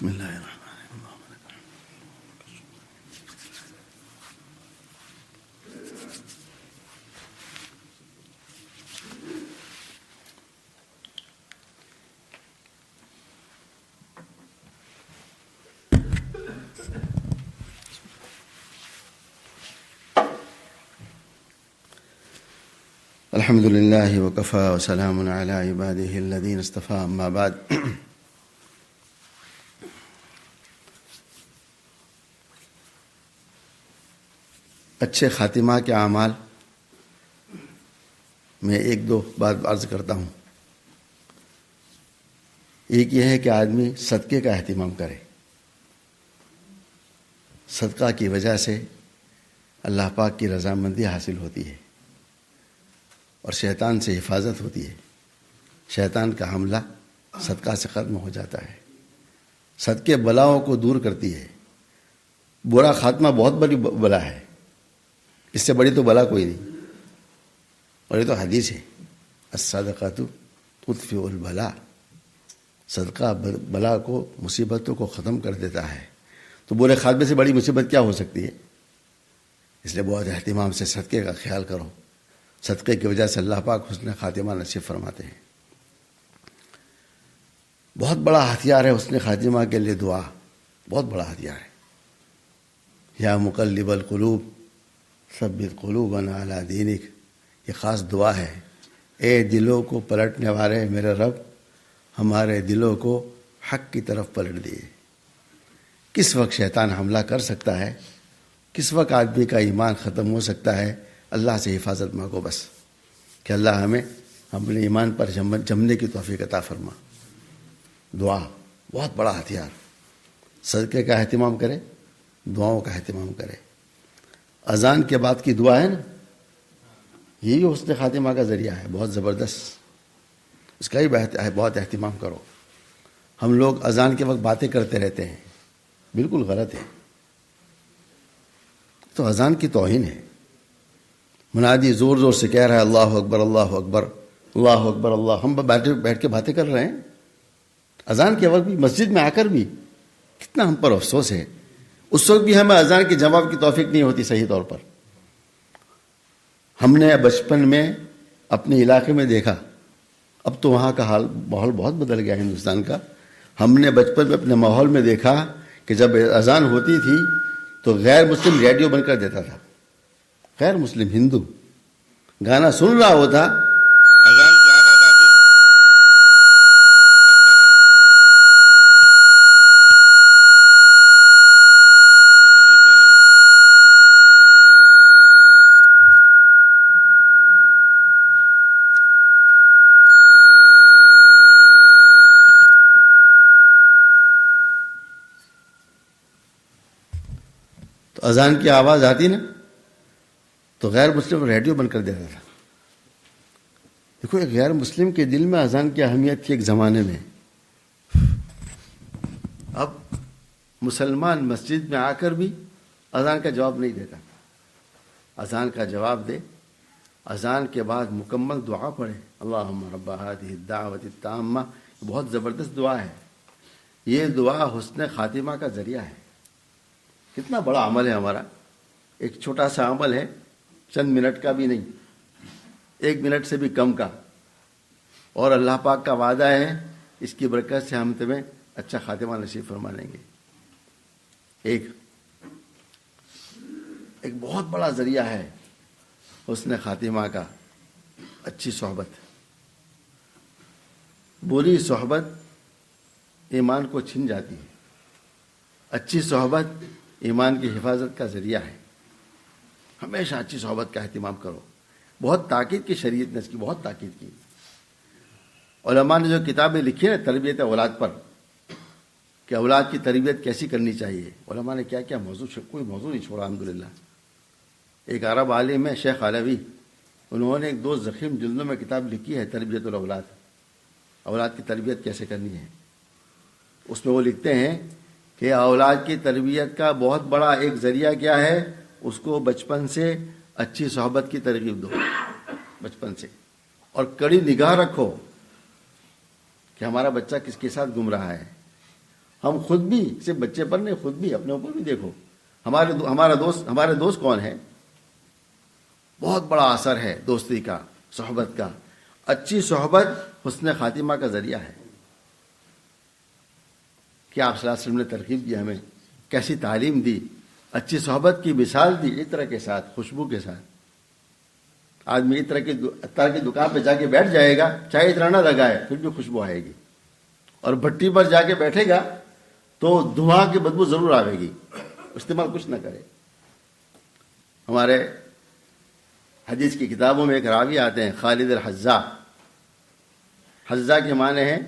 بسم اللہ الرحمن الحمد للہ وکفی وسلام علی عبادہ الذین اصطفی اما بعد. اچھے خاتمہ کے اعمال میں ایک دو بات عرض کرتا ہوں. ایک یہ ہے کہ آدمی صدقے کا اہتمام کرے. صدقہ کی وجہ سے اللہ پاک کی رضامندی حاصل ہوتی ہے اور شیطان سے حفاظت ہوتی ہے. شیطان کا حملہ صدقہ سے ختم ہو جاتا ہے. صدقے بلاؤں کو دور کرتی ہے. برا خاتمہ بہت بڑی بلا ہے، اس سے بڑی تو بلا کوئی نہیں. اور یہ تو حدیث ہے، الصدقۃ تطفئ البلاء. صدقہ بلا کو، مصیبتوں کو ختم کر دیتا ہے. تو برے خاتمے سے بڑی مصیبت کیا ہو سکتی ہے؟ اس لیے بہت اہتمام سے صدقے کا خیال کرو. صدقے کی وجہ سے اللہ پاک حسن خاتمہ نصیب فرماتے ہیں. بہت بڑا ہتھیار ہے حسن خاتمہ کے لیے دعا. بہت بڑا ہتھیار ہے. یا مقلب القلوب ثبت قلوبنا علی دینک. یہ خاص دعا ہے. اے دلوں کو پلٹنے والے میرے رب، ہمارے دلوں کو حق کی طرف پلٹ دیے. کس وقت شیطان حملہ کر سکتا ہے، کس وقت آدمی کا ایمان ختم ہو سکتا ہے، اللہ سے حفاظت مانگو بس کہ اللہ ہمیں اپنے ایمان پر جمنے کی توفیق عطا فرما. دعا بہت بڑا ہتھیار. صدقے کا اہتمام کرے، دعاؤں کا اہتمام کرے. اذان کے بعد کی دعا ہے نا، یہی حسن خاتمہ کا ذریعہ ہے. بہت زبردست. اس کا ہی بہت اہتمام کرو. ہم لوگ اذان کے وقت باتیں کرتے رہتے ہیں، بالکل غلط ہے. تو اذان کی توہین ہے. منادی زور زور سے کہہ رہا ہے اللہ اکبر اللہ اکبر اللہ اکبر اللہ. ہم بیٹھ کے باتیں کر رہے ہیں اذان کے وقت بھی، مسجد میں آ کر بھی. کتنا ہم پر افسوس ہے. اس وقت بھی ہمیں اذان کے جواب کی توفیق نہیں ہوتی صحیح طور پر. ہم نے بچپن میں اپنے علاقے میں دیکھا، اب تو وہاں کا ماحول بہت بدل گیا ہندوستان کا. ہم نے بچپن میں اپنے ماحول میں دیکھا کہ جب اذان ہوتی تھی تو غیر مسلم ریڈیو بند کر دیتا تھا. غیر مسلم ہندو گانا سن رہا ہوتا، اذان کی آواز آتی، تو اذان کی آواز آتی نا تو غیر مسلم ریڈیو بند کر دیتا تھا. دیکھو ایک غیر مسلم کے دل میں اذان کی اہمیت تھی ایک زمانے میں. اب مسلمان مسجد میں آ کر بھی اذان کا جواب نہیں دیتا. اذان کا جواب دے. اذان کے بعد مکمل دعا پڑھے، اللہم رب ہذہ الدعوۃ التامہ. بہت زبردست دعا ہے. یہ دعا حسن خاتمہ کا ذریعہ ہے. کتنا بڑا عمل ہے ہمارا. ایک چھوٹا سا عمل ہے، چند منٹ کا بھی نہیں، 1 منٹ سے بھی کم کا. اور اللہ پاک کا وعدہ ہے اس کی برکت سے ہم تمہیں اچھا خاتمہ نصیب فرما لیں گے. ایک بہت بڑا ذریعہ ہے حسن خاتمہ کا اچھی صحبت. بری صحبت ایمان کو چھن جاتی ہے. اچھی صحبت ایمان کی حفاظت کا ذریعہ ہے. ہمیشہ اچھی صحبت کا اہتمام کرو. بہت تاکید کی شریعت نے اس کی بہت تاکید کی. علماء نے جو کتابیں لکھی ہیں تربیت اولاد پر کہ اولاد کی تربیت کیسی کرنی چاہیے، علماء نے کیا کیا موضوع، کوئی موضوع نہیں چھوڑا الحمدللہ. ایک عرب عالم ہے شیخ علوی، انہوں نے 2 ضخیم جلدوں میں کتاب لکھی ہے تربیت الاولاد، اولاد کی تربیت کیسے کرنی ہے. اس میں وہ لکھتے ہیں کہ اولاد کی تربیت کا بہت بڑا ایک ذریعہ کیا ہے، اس کو بچپن سے اچھی صحبت کی ترغیب دو. بچپن سے. اور کڑی نگاہ رکھو کہ ہمارا بچہ کس کے ساتھ گھوم رہا ہے. ہم خود بھی صرف بچے پر نہیں، خود بھی اپنے اوپر بھی دیکھو. ہمارے دوست کون ہے؟ بہت بڑا اثر ہے دوستی کا، صحبت کا. اچھی صحبت حسن خاتمہ کا ذریعہ ہے. کہ آپ صلی اللہ علیہ وسلم نے ترغیب دی ہمیں، کیسی تعلیم دی، اچھی صحبت کی مثال دی، عطر کے ساتھ، خوشبو کے ساتھ. آدمی عطر کی دکان پہ جا کے بیٹھ جائے گا، چاہے عطر نہ لگائے پھر بھی خوشبو آئے گی. اور بھٹی پر جا کے بیٹھے گا تو دھواں کی بدبو ضرور آئے گی، استعمال کچھ نہ کرے. ہمارے حدیث کی کتابوں میں ایک راوی آتے ہیں خالد الحذا. حذا کے معنی ہیں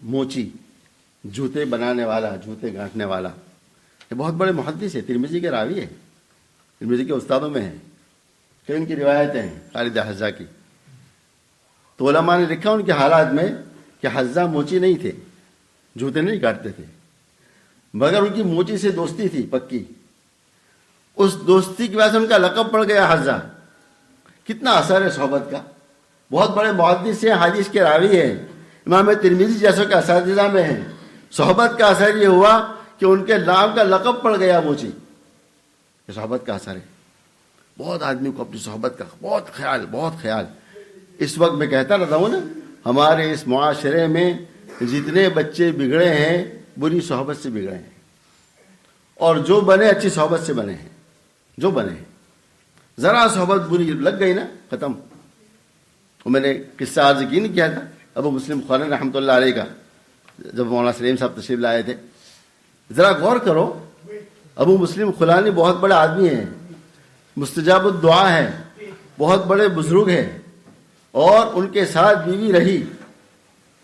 موچی، جوتے بنانے والا، جوتے گانٹنے والا. یہ بہت بڑے محدث ہے، ترمذی کے راوی ہے، ترمذی کے استادوں میں ہیں. کہ ان کی روایتیں ہیں خالد حذا کی. تو علماء نے لکھا ان کے حالات میں کہ حذا موچی نہیں تھے، جوتے نہیں کاٹتے تھے، مگر ان کی موچی سے دوستی تھی پکی. اس دوستی کی وجہ سے ان کا لقب پڑ گیا حذا. کتنا اثر ہے صحبت کا. بہت بڑے محدث ہیں، حدیث کے راوی ہیں، امام ترمذی جیسے کے اساتذہ میں ہیں. صحبت کا اثر یہ ہوا کہ ان کے نام کا لقب پڑ گیا موچی. یہ صحبت کا اثر ہے. بہت آدمی کو اپنی صحبت کا بہت خیال. اس وقت میں کہتا رہتا ہوں نا، ہمارے اس معاشرے میں جتنے بچے بگڑے ہیں بری صحبت سے بگڑے ہیں، اور جو بنے اچھی صحبت سے بنے ہیں. جو بنے ہیں، ذرا صحبت بری لگ گئی نا، ختم. وہ میں نے قصہ عرض کی نہیں کیا تھا ابو مسلم خولانی رحمۃ اللہ علیہ کا، جب مولانا سلیم صاحب تشریف لائے تھے. ذرا غور کرو، ابو مسلم خولانی بہت بڑے آدمی ہیں، مستجاب الدعا ہے، بہت بڑے بزرگ ہیں، اور ان کے ساتھ بیوی رہی.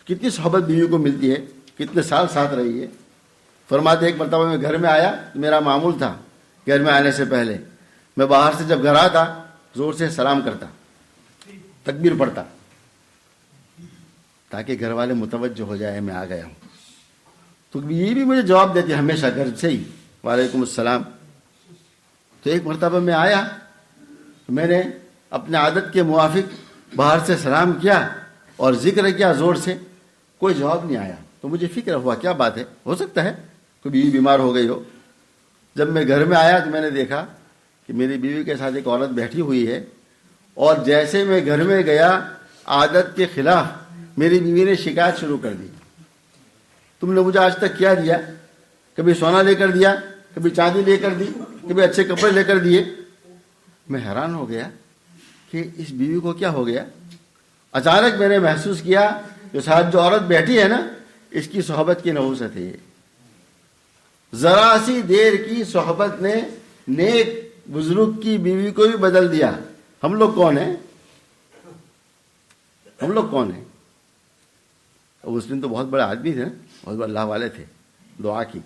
کتنی صحبت بیوی کو ملتی ہے، کتنے سال ساتھ رہی ہے. فرماتے ایک مرتبہ میں گھر میں آیا، میرا معمول تھا گھر میں آنے سے پہلے میں باہر سے جب گھر آتا زور سے سلام کرتا، تکبیر پڑھتا، تاکہ گھر والے متوجہ ہو جائے میں آ گیا ہوں. تو یہ بھی مجھے جواب دیتی ہمیشہ گھر سے ہی، وعلیکم السلام. تو ایک مرتبہ میں آیا، میں نے اپنے عادت کے موافق باہر سے سلام کیا اور ذکر کیا زور سے. کوئی جواب نہیں آیا. تو مجھے فکر ہوا کیا بات ہے، ہو سکتا ہے کوئی بیوی بیمار ہو گئی ہو. جب میں گھر میں آیا تو میں نے دیکھا کہ میری بیوی کے ساتھ ایک عورت بیٹھی ہوئی ہے، اور جیسے میں گھر میں گیا عادت کے خلاف میری بیوی نے شکایت شروع کر دی. تم نے مجھے آج تک کیا دیا؟ کبھی سونا لے کر دیا، کبھی چاندی لے کر دی، کبھی اچھے کپڑے لے کر دیے. میں حیران ہو گیا کہ اس بیوی کو کیا ہو گیا. اچانک میں نے محسوس کیا کہ ساتھ جو عورت بیٹھی ہے نا، اس کی صحبت کی نحوست ہے. ذرا سی دیر کی صحبت نے نیک بزرگ کی بیوی کو بھی بدل دیا. ہم لوگ کون ہیں؟ ہم لوگ کون ہیں؟ اس دن تو بہت بڑے آدمی تھے، بہت بڑے اللہ والے تھے. دعا کی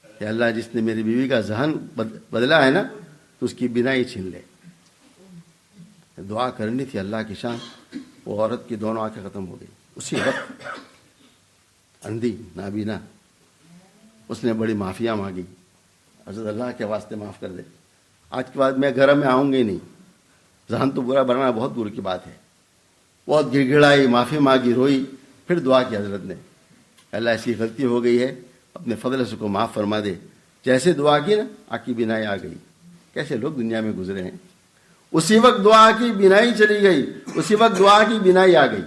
کہ اللہ جس نے میری بیوی کا ذہن بدلا ہے نا، تو اس کی بینائی چھین لے. دعا کرنی تھی اللہ کی شان. وہ عورت کی دونوں آنکھیں ختم ہو گئی اسی وقت، اندھی نابینا. اس نے بڑی معافیاں مانگی، حضرت اللہ کے واسطے معاف کر دے، آج کے بعد میں گھر میں آؤں گی نہیں. ذہن تو برا بنانا بہت دور کی بات ہے. بہت گڑ گڑائی، معافی مانگی، روئی. پھر دعا کی حضرت نے، اللہ ایسی غلطی ہو گئی ہے، اپنے فضل سے کو معاف فرما دے. جیسے دعا کی نا، آنکھ کی بینائی آ گئی. کیسے لوگ دنیا میں گزرے ہیں. اسی وقت دعا کی بینائی چلی گئی، اسی وقت دعا کی بینائی آ گئی.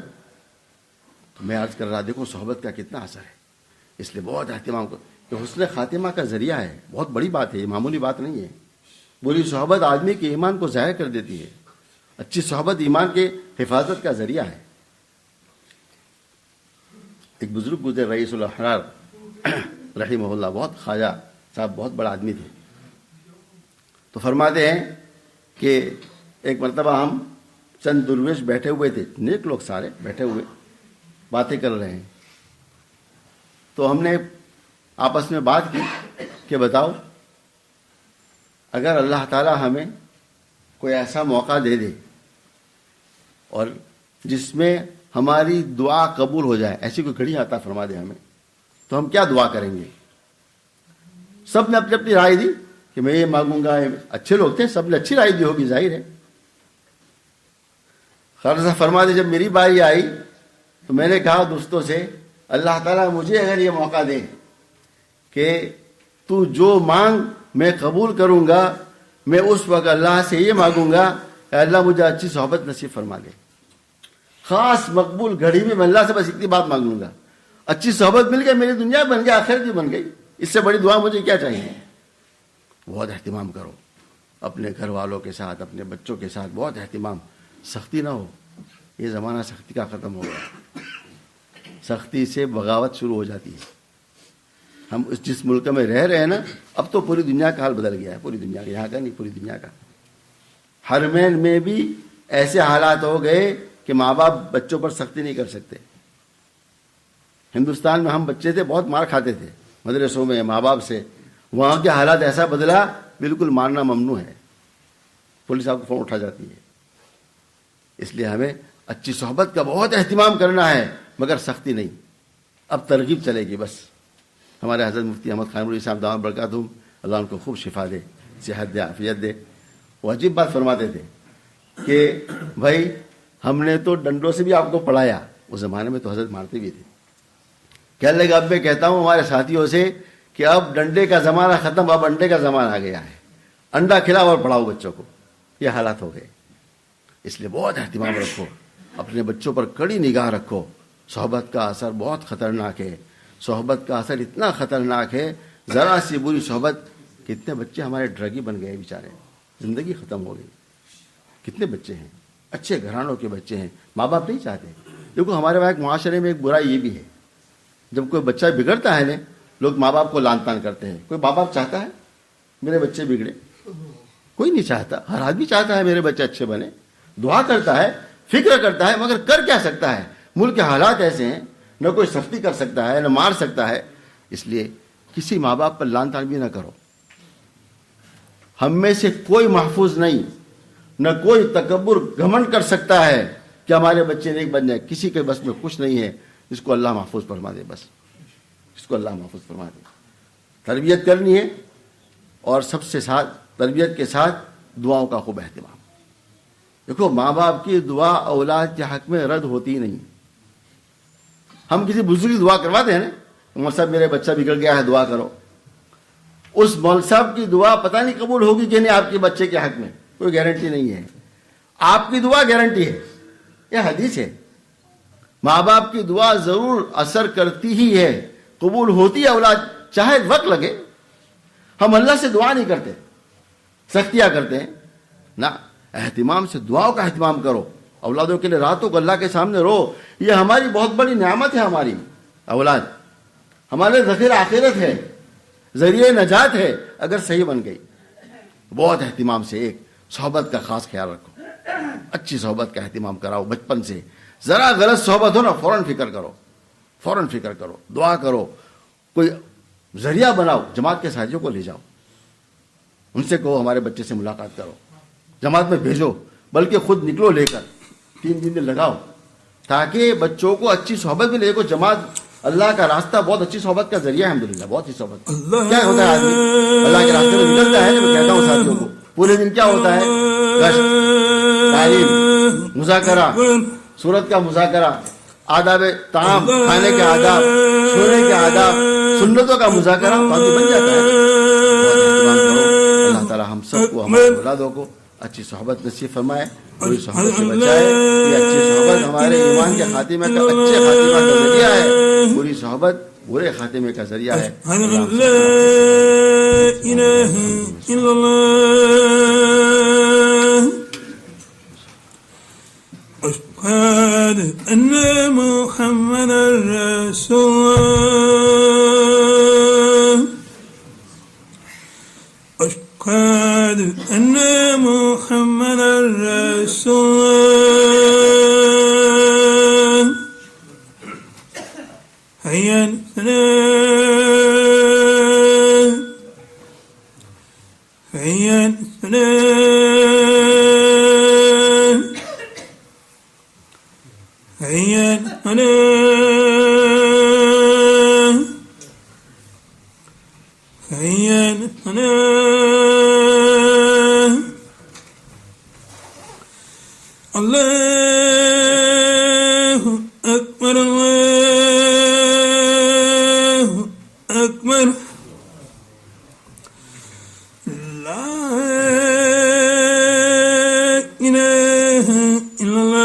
تو میں عرض کر رہا، دیکھو صحبت کا کتنا اثر ہے. اس لیے بہت اہتمام کرو. یہ حسن خاتمہ کا ذریعہ ہے، بہت بڑی بات ہے، یہ معمولی بات نہیں ہے. بری صحبت آدمی کے ایمان کو ضائع کر دیتی ہے. اچھی صحبت ایمان کے حفاظت کا ذریعہ ہے. ایک بزرگ گزرے رئیس الاحرار رحمہ اللہ، بہت خواجہ صاحب، بہت بڑا آدمی تھے. تو فرماتے ہیں کہ ایک مرتبہ ہم چند درویش بیٹھے ہوئے تھے، نیک لوگ سارے بیٹھے ہوئے باتیں کر رہے ہیں. تو ہم نے آپس میں بات کی کہ بتاؤ، اگر اللہ تعالی ہمیں کوئی ایسا موقع دے دے اور جس میں ہماری دعا قبول ہو جائے، ایسی کوئی گھڑی عطا فرما دے ہمیں، تو ہم کیا دعا کریں گے؟ سب نے اپنی اپنی رائے دی کہ میں یہ مانگوں گا. اچھے لوگ تھے، سب نے اچھی رائے دی ہوگی، ظاہر ہے. خالصہ فرما دے جب میری باری آئی تو میں نے کہا دوستوں سے، اللہ تعالیٰ مجھے اگر یہ موقع دے کہ تو جو مانگ میں قبول کروں گا، میں اس وقت اللہ سے یہ مانگوں گا کہ اللہ مجھے اچھی صحبت نصیب فرما دے. خاص مقبول گھڑی میں اللہ سے بس اتنی بات مانگ لوں گا، اچھی صحبت مل گئی، میری دنیا بن گئی، آخرت بھی بن گئی. اس سے بڑی دعا مجھے کیا چاہیے؟ بہت اہتمام کرو اپنے گھر والوں کے ساتھ، اپنے بچوں کے ساتھ، بہت اہتمام. سختی نہ ہو. یہ زمانہ سختی کا ختم ہو گیا. سختی سے بغاوت شروع ہو جاتی ہے. ہم جس ملک میں رہ رہے ہیں نا، اب تو پوری دنیا کا حال بدل گیا ہے. پوری دنیا کا، یہاں کا نہیں، پوری دنیا کا. حرمین میں بھی ایسے حالات ہو گئے کہ ماں باپ بچوں پر سختی نہیں کر سکتے. ہندوستان میں ہم بچے تھے، بہت مار کھاتے تھے مدرسوں میں ماں باپ سے. وہاں کے حالات ایسا بدلا، بالکل مارنا ممنوع ہے. پولیس آپ کو فون اٹھا جاتی ہے. اس لیے ہمیں اچھی صحبت کا بہت اہتمام کرنا ہے، مگر سختی نہیں. اب ترغیب چلے گی بس. ہمارے حضرت مفتی احمد خان صاحب دامت برکاتہم، اللہ ان کو خوب شفا دے، صحت دے، عافیت دے. وہ عجیب بات فرماتے تھے کہ بھائی ہم نے تو ڈنڈوں سے بھی آپ کو پڑھایا. اس زمانے میں تو حضرت مارتے بھی تھے. کہنے لگا اب میں کہتا ہوں ہمارے ساتھیوں سے کہ اب ڈنڈے کا زمانہ ختم، اب انڈے کا زمانہ آ گیا ہے. انڈا کھلاؤ اور پڑھاؤ بچوں کو. یہ حالات ہو گئے. اس لیے بہت اہتمام رکھو، اپنے بچوں پر کڑی نگاہ رکھو. صحبت کا اثر بہت خطرناک ہے. صحبت کا اثر اتنا خطرناک ہے، ذرا سی بری صحبت. کتنے بچے ہمارے ڈرگی بن گئے بیچارے، زندگی ختم ہو گئی. کتنے بچے ہیں اچھے گھرانوں کے بچے ہیں، ماں باپ نہیں چاہتے. دیکھو ہمارے وہاں ایک معاشرے میں ایک برائی یہ بھی ہے، جب کوئی بچہ بگڑتا ہے نا، لوگ ماں باپ کو لان تان کرتے ہیں. کوئی ماں باپ چاہتا ہے میرے بچے بگڑے؟ کوئی نہیں چاہتا. ہر آدمی چاہتا ہے میرے بچے اچھے بنے، دعا کرتا ہے، فکر کرتا ہے، مگر کر کیا سکتا ہے؟ ملک کے حالات ایسے ہیں، نہ کوئی سختی کر سکتا ہے، نہ مار سکتا ہے. اس لیے کسی ماں باپ پر لان تان بھی نہ کرو. ہم میں سے کوئی محفوظ نہیں، نہ کوئی تکبر گھمنڈ کر سکتا ہے کہ ہمارے بچے نیک بن جائیں. کسی کے بس میں کچھ نہیں ہے. اس کو اللہ محفوظ فرما دے. بس اس کو اللہ محفوظ فرما دے. تربیت کرنی ہے، اور سب سے ساتھ تربیت کے ساتھ دعاؤں کا خوب اہتمام. دیکھو ماں باپ کی دعا اولاد کے حق میں رد ہوتی نہیں. ہم کسی بزرگ دعا کرواتے ہیں نا، مول صاحب میرے بچہ بگڑ گیا ہے دعا کرو. اس مول صاحب کی دعا پتہ نہیں قبول ہوگی کہ نہیں آپ کے بچے کے حق میں، کوئی گارنٹی نہیں ہے. آپ کی دعا گارنٹی ہے. یہ حدیث ہے. ماں باپ کی دعا ضرور اثر کرتی ہی ہے، قبول ہوتی ہے اولاد، چاہے وقت لگے. ہم اللہ سے دعا نہیں کرتے، سختیاں کرتے ہیں نہ. اہتمام سے دعاؤں کا اہتمام کرو. اولادوں کے لیے راتوں کو اللہ کے سامنے رو. یہ ہماری بہت بڑی نعمت ہے. ہماری اولاد ہمارے ذخیرہ آخرت ہے، ذریعہ نجات ہے اگر صحیح بن گئی. بہت اہتمام سے ایک صحبت کا خاص خیال رکھو. اچھی صحبت کا اہتمام کراؤ بچپن سے. ذرا غلط صحبت ہو نا، فوراً فکر کرو، فوراً فکر کرو، دعا کرو. کوئی ذریعہ بناؤ، جماعت کے ساتھیوں کو لے جاؤ، ان سے کہو ہمارے بچے سے ملاقات کرو، جماعت میں بھیجو، بلکہ خود نکلو لے کر. 3 دن لگاؤ تاکہ بچوں کو اچھی صحبت بھی لے کو. جماعت اللہ کا راستہ بہت اچھی صحبت کا ذریعہ ہے. الحمدللہ بہت اچھی صحبت. کیا ہوتا ہے آدمی اللہ کے راستے میں نکلتا ہے. میں کہتا ہوں ساتھیوں کو پورے دن کیا ہوتا ہے؟ گشت، تعلیم، مذاکرہ، صورت کا مذاکرہ، آداب طعام، کھانے کے آداب، سونے کے آداب، سنتوں کا مذاکرہ بن جاتا ہے. اللہ تعالی ہم سب کو، ہمارے اولادوں کو اچھی صحبت نصیب فرمائے، بری صحبت سے بچائے. یہ اچھی صحبت ہمارے ایمان کے خاتمے کا، اچھے خاتمہ کا ذریعہ ہے. بری صحبت برے خاتمے کا ذریعہ ہے. أشهد أن محمدا رسول الله. أشهد أن محمدا رسول الله. حي على الصلاة، حي على الصلاة، حي على الصلاة، حي على الصلاة. الله أكبر، الله إله إلا الله